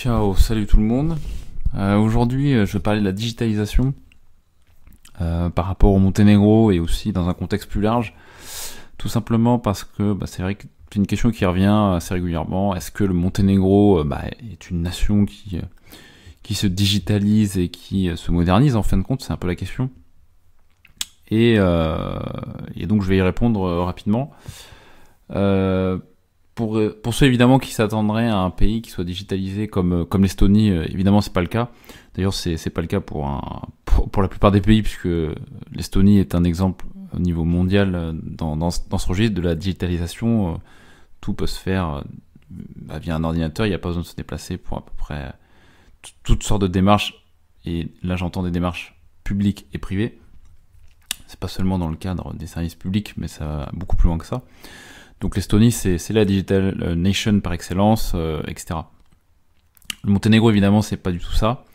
Ciao, salut tout le monde. Aujourd'hui, je vais parler de la digitalisation par rapport au Monténégro et aussi dans un contexte plus large. Tout simplement parce que c'est vrai que c'est une question qui revient assez régulièrement. Est-ce que le Monténégro est une nation qui se digitalise et qui se modernise en fin de compte? C'est un peu la question. Et donc je vais y répondre rapidement. Pour ceux évidemment qui s'attendraient à un pays qui soit digitalisé comme l'Estonie, évidemment c'est pas le cas. D'ailleurs c'est pas le cas pour la plupart des pays, puisque l'Estonie est un exemple au niveau mondial dans ce registre de la digitalisation. Tout peut se faire via un ordinateur, il n'y a pas besoin de se déplacer pour à peu près toutes sortes de démarches. Et là j'entends des démarches publiques et privées. C'est pas seulement dans le cadre des services publics, mais ça va beaucoup plus loin que ça. Donc l'Estonie, c'est la digital nation par excellence, etc. Le Monténégro, évidemment, c'est pas du tout ça.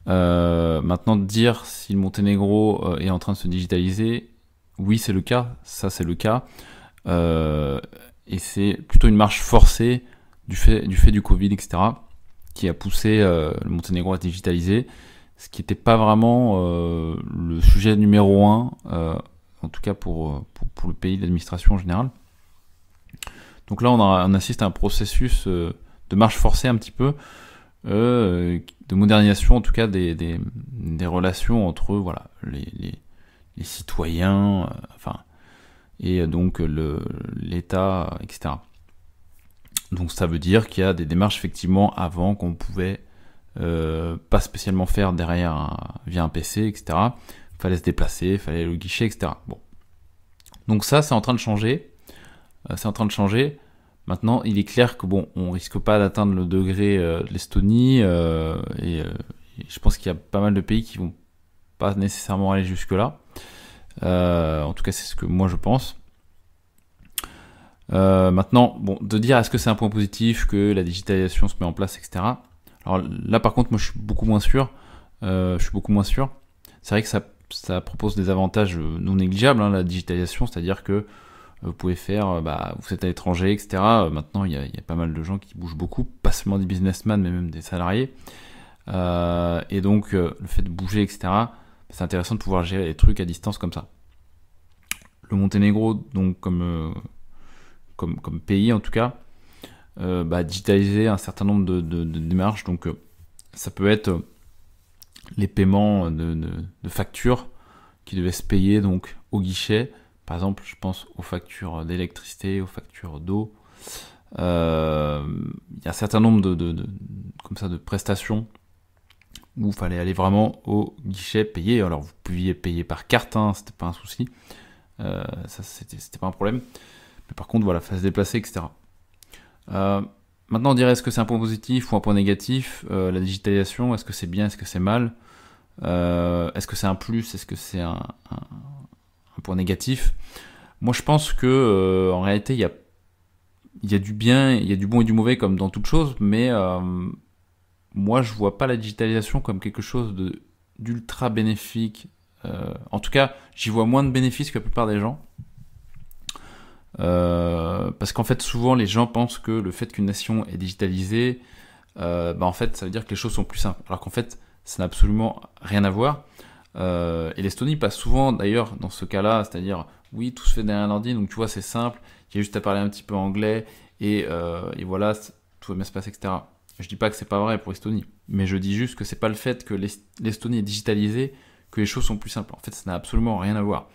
Maintenant, dire si le Monténégro est en train de se digitaliser, oui, c'est le cas. Ça, c'est le cas. Et c'est plutôt une marche forcée du fait du Covid, etc., qui a poussé le Monténégro à se digitaliser, ce qui n'était pas vraiment le sujet numéro un, en tout cas pour le pays, l'administration en général. Donc là, on assiste à un processus de marche forcée un petit peu, de modernisation en tout cas des relations entre les citoyens, et donc l'État, etc. Donc ça veut dire qu'il y a des démarches effectivement avant qu'on pouvait pas spécialement faire via un PC, etc. Fallait se déplacer, fallait aller au guichet, etc. Bon. Donc ça, c'est en train de changer. Maintenant, il est clair que on risque pas d'atteindre le degré de l'Estonie, et je pense qu'il y a pas mal de pays qui vont pas nécessairement aller jusque là. En tout cas, c'est ce que moi je pense. Maintenant, de dire est-ce que c'est un point positif que la digitalisation se met en place, etc. Alors là, par contre, moi, je suis beaucoup moins sûr. C'est vrai que ça propose des avantages non négligeables, la digitalisation, c'est-à-dire que vous pouvez faire, vous êtes à l'étranger, etc. Maintenant, il y a pas mal de gens qui bougent beaucoup, pas seulement des businessmen, mais même des salariés. Et donc, le fait de bouger, etc., c'est intéressant de pouvoir gérer les trucs à distance comme ça. Le Monténégro, donc comme pays en tout cas, digitaliser un certain nombre de démarches. Donc, ça peut être les paiements de factures qui devaient se payer donc au guichet. Par exemple, je pense aux factures d'électricité, aux factures d'eau. Il y a un certain nombre de prestations où il fallait aller vraiment au guichet payer. Alors, vous pouviez payer par carte, c'était pas un souci. Ça, c'était pas un problème. Mais par contre, fallait se déplacer, etc. Maintenant, on dirait, est-ce que c'est un point positif ou un point négatif, la digitalisation? Est-ce que c'est bien, est-ce que c'est mal? Est-ce que c'est un plus? Est-ce que c'est un point négatif? Moi, je pense que en réalité, il y a du bien, il y a du bon et du mauvais comme dans toute chose, mais moi, je vois pas la digitalisation comme quelque chose d'ultra bénéfique. En tout cas, j'y vois moins de bénéfices que la plupart des gens. Parce qu'en fait, souvent, les gens pensent que le fait qu'une nation est digitalisée, en fait, ça veut dire que les choses sont plus simples. Alors qu'en fait, ça n'a absolument rien à voir. Et l'Estonie passe souvent d'ailleurs dans ce cas-là, c'est-à-dire oui, tout se fait derrière un ordi, donc tu vois, c'est simple, il y a juste à parler un petit peu anglais, et voilà, tout va bien se passer, etc. Je dis pas que c'est pas vrai pour l'Estonie, mais je dis juste que c'est pas le fait que l'Estonie est digitalisée que les choses sont plus simples. En fait, ça n'a absolument rien à voir.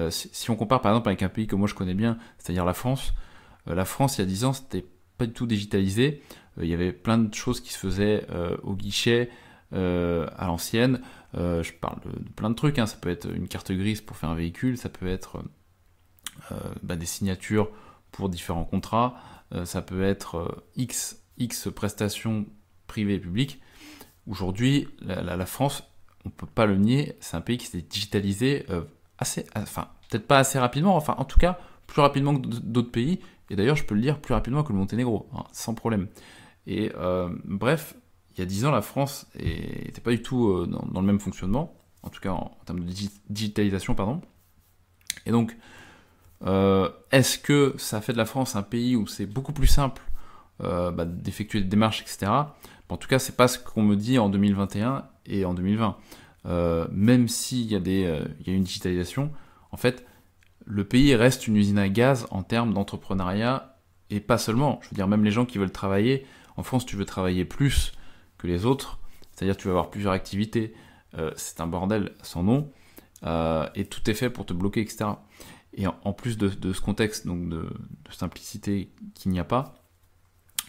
Si on compare par exemple avec un pays que moi je connais bien, c'est-à-dire la France, il y a 10 ans, c'était pas du tout digitalisé. Il y avait plein de choses qui se faisaient au guichet, à l'ancienne. Je parle de plein de trucs, ça peut être une carte grise pour faire un véhicule, ça peut être des signatures pour différents contrats, ça peut être X prestations privées et publiques. Aujourd'hui, la France, on peut pas le nier, c'est un pays qui s'est digitalisé peut-être pas assez rapidement, en tout cas plus rapidement que d'autres pays, et d'ailleurs je peux le dire plus rapidement que le Monténégro, sans problème. Et bref, il y a 10 ans, la France n'était pas du tout dans le même fonctionnement, en tout cas en termes de digitalisation, pardon. Et donc, est-ce que ça fait de la France un pays où c'est beaucoup plus simple d'effectuer des démarches, etc. En tout cas, c'est pas ce qu'on me dit en 2021 et en 2020. Même s'il y a il y a une digitalisation, en fait, le pays reste une usine à gaz en termes d'entrepreneuriat, et pas seulement. Je veux dire, même les gens qui veulent travailler, en France, tu veux travailler plus que les autres, c'est-à-dire tu vas avoir plusieurs activités, c'est un bordel sans nom, et tout est fait pour te bloquer, etc. Et en plus de ce contexte donc de simplicité qu'il n'y a pas,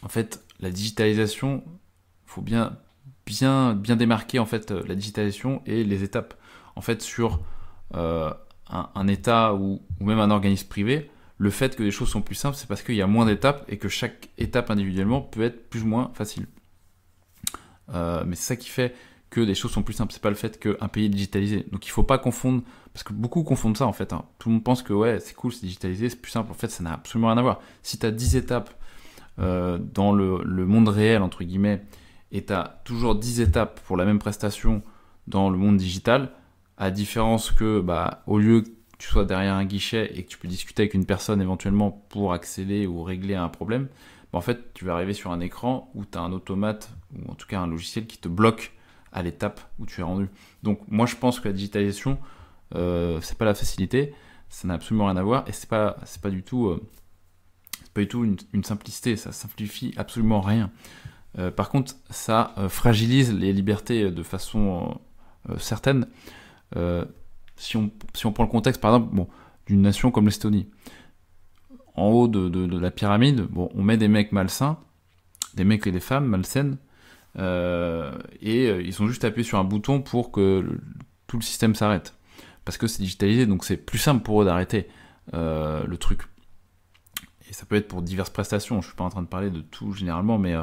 en fait, la digitalisation, il faut bien démarquer en fait la digitalisation et les étapes. En fait, sur un État ou même un organisme privé, le fait que les choses sont plus simples, c'est parce qu'il y a moins d'étapes et que chaque étape individuellement peut être plus ou moins facile. Mais c'est ça qui fait que des choses sont plus simples. C'est pas le fait qu'un pays est digitalisé. Donc il faut pas confondre, parce que beaucoup confondent ça en fait. Tout le monde pense que ouais, c'est cool, c'est digitalisé, c'est plus simple. En fait, ça n'a absolument rien à voir. Si tu as 10 étapes dans le monde réel, entre guillemets, et tu as toujours 10 étapes pour la même prestation dans le monde digital, à différence que, au lieu que tu sois derrière un guichet et que tu peux discuter avec une personne éventuellement pour accéder ou régler un problème, en fait, tu vas arriver sur un écran où tu as un automate, ou en tout cas un logiciel qui te bloque à l'étape où tu es rendu. Donc moi, je pense que la digitalisation, c'est pas la facilité, ça n'a absolument rien à voir, et c'est pas du tout une simplicité, ça simplifie absolument rien. Par contre, ça fragilise les libertés de façon certaine. Si on prend le contexte, par exemple, d'une nation comme l'Estonie, en haut de la pyramide, on met des mecs malsains, des mecs et des femmes malsaines, et ils ont juste appuyé sur un bouton pour que tout le système s'arrête. Parce que c'est digitalisé, donc c'est plus simple pour eux d'arrêter le truc. Et ça peut être pour diverses prestations, je suis pas en train de parler de tout généralement, mais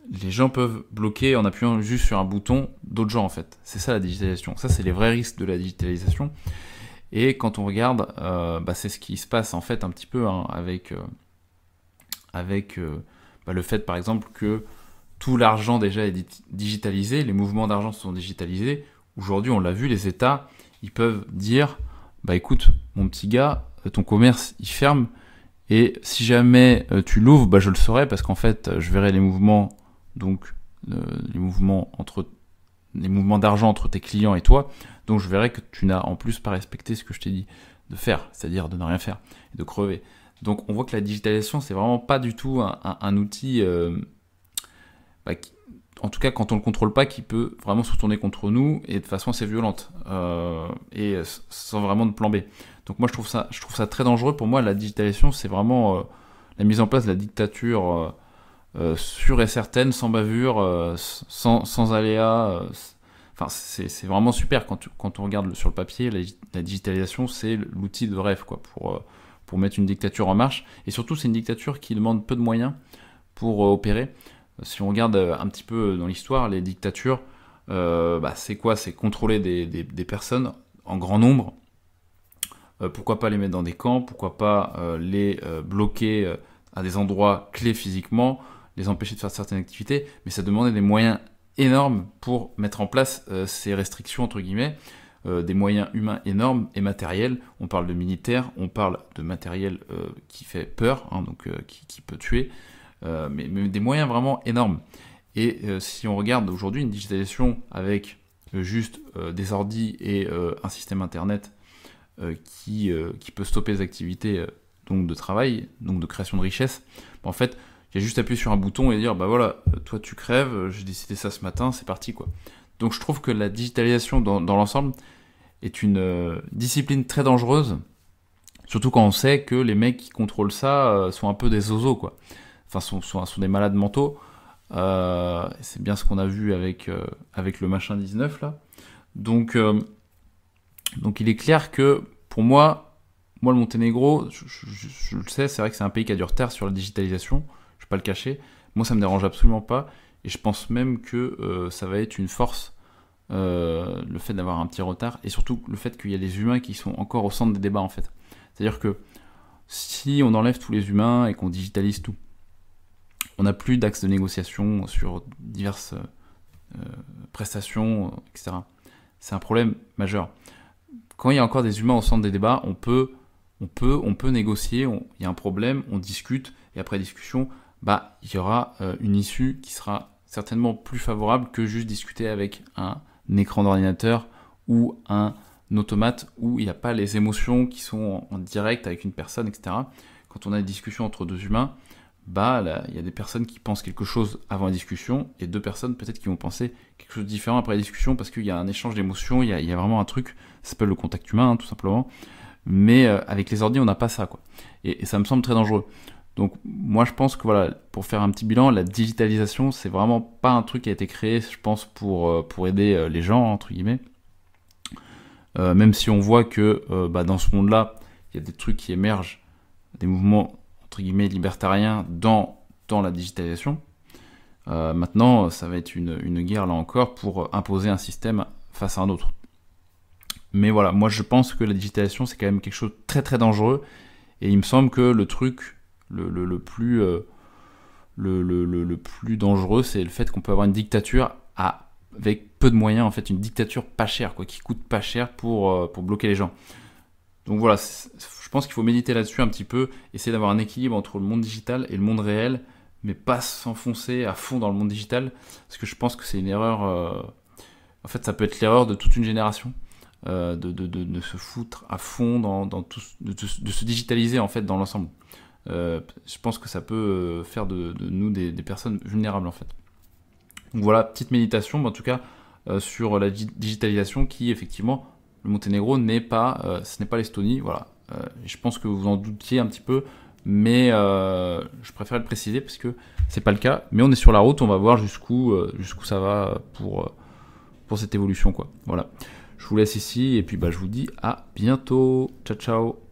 les gens peuvent bloquer en appuyant juste sur un bouton d'autres gens en fait. C'est ça la digitalisation. Ça, c'est les vrais risques de la digitalisation. Et quand on regarde, c'est ce qui se passe en fait un petit peu avec le fait par exemple que tout l'argent déjà est digitalisé, les mouvements d'argent sont digitalisés. Aujourd'hui, on l'a vu, les États, ils peuvent dire, écoute, mon petit gars, ton commerce, il ferme, et si jamais tu l'ouvres, je le saurai parce qu'en fait, je verrai les mouvements, donc les mouvements d'argent entre tes clients et toi, donc je verrai que tu n'as en plus pas respecté ce que je t'ai dit de faire, c'est-à-dire de ne rien faire et de crever. Donc on voit que la digitalisation, c'est vraiment pas du tout un outil, en tout cas quand on le contrôle pas, qui peut vraiment se retourner contre nous et de façon assez violente, et sans vraiment de plan B. Donc moi je trouve ça très dangereux. Pour moi, la digitalisation, c'est vraiment la mise en place de la dictature sûre et certaine, sans bavure, sans aléas. Enfin, c'est vraiment super quand on regarde sur le papier. La digitalisation, c'est l'outil de rêve pour mettre une dictature en marche. Et surtout, c'est une dictature qui demande peu de moyens pour opérer. Si on regarde un petit peu dans l'histoire, les dictatures, c'est quoi? C'est contrôler des personnes en grand nombre. Pourquoi pas les mettre dans des camps? Pourquoi pas les bloquer à des endroits clés physiquement, les empêcher de faire certaines activités? Mais ça demandait des moyens énormes pour mettre en place ces restrictions, entre guillemets, des moyens humains énormes et matériels. On parle de militaires, on parle de matériel qui fait peur, donc qui peut tuer, mais des moyens vraiment énormes. Et si on regarde aujourd'hui une digitalisation avec juste des ordis et un système internet qui peut stopper les activités donc de travail, donc de création de richesse, en fait, il y a juste à appuyer sur un bouton et dire voilà, toi tu crèves, j'ai décidé ça ce matin, c'est parti quoi. Donc je trouve que la digitalisation dans l'ensemble est une discipline très dangereuse, surtout quand on sait que les mecs qui contrôlent ça sont un peu des zozos quoi. Enfin sont des malades mentaux. C'est bien ce qu'on a vu avec le machin 19 là. Donc il est clair que pour moi le Monténégro, je le sais, c'est vrai que c'est un pays qui a du retard sur la digitalisation, je vais pas le cacher. Moi ça me dérange absolument pas, et je pense même que ça va être une force, le fait d'avoir un petit retard, et surtout le fait qu'il y a les humains qui sont encore au centre des débats en fait. C'est-à-dire que si on enlève tous les humains et qu'on digitalise tout, on n'a plus d'axe de négociation sur diverses prestations, etc. C'est un problème majeur. Quand il y a encore des humains au centre des débats, on peut négocier, il y a un problème, on discute, et après discussion, il y aura une issue qui sera certainement plus favorable que juste discuter avec un écran d'ordinateur ou un automate où il n'y a pas les émotions qui sont en direct avec une personne, etc. Quand on a des discussions entre deux humains, bah là, il y a des personnes qui pensent quelque chose avant la discussion et deux personnes peut-être qui vont penser quelque chose de différent après la discussion parce qu'il y a un échange d'émotions, il y a vraiment un truc, ça s'appelle le contact humain, tout simplement. Mais avec les ordi, on n'a pas ça, quoi. Et ça me semble très dangereux. Donc moi je pense que voilà, pour faire un petit bilan, la digitalisation, c'est vraiment pas un truc qui a été créé, je pense, pour aider les gens, entre guillemets. Même si on voit que dans ce monde-là, il y a des trucs qui émergent, des mouvements, entre guillemets, libertariens dans la digitalisation. Maintenant, ça va être une guerre, là encore, pour imposer un système face à un autre. Mais voilà, moi je pense que la digitalisation, c'est quand même quelque chose de très très dangereux, et il me semble que le truc le plus dangereux, c'est le fait qu'on peut avoir une dictature avec peu de moyens, en fait, une dictature pas chère, quoi, qui coûte pas cher pour bloquer les gens. Donc voilà, je pense qu'il faut méditer là-dessus un petit peu, essayer d'avoir un équilibre entre le monde digital et le monde réel, mais pas s'enfoncer à fond dans le monde digital, parce que je pense que c'est une erreur. En fait, ça peut être l'erreur de toute une génération. De se foutre à fond dans tout, de se digitaliser en fait dans l'ensemble. Je pense que ça peut faire de nous des personnes vulnérables en fait. Donc voilà, petite méditation, mais en tout cas sur la digitalisation qui effectivement, le Monténégro n'est pas, ce n'est pas l'Estonie, voilà. Je pense que vous en doutiez un petit peu, mais je préfère le préciser parce que c'est pas le cas. Mais on est sur la route, on va voir jusqu'où ça va pour cette évolution, quoi. Voilà. Je vous laisse ici et puis je vous dis à bientôt. Ciao ciao.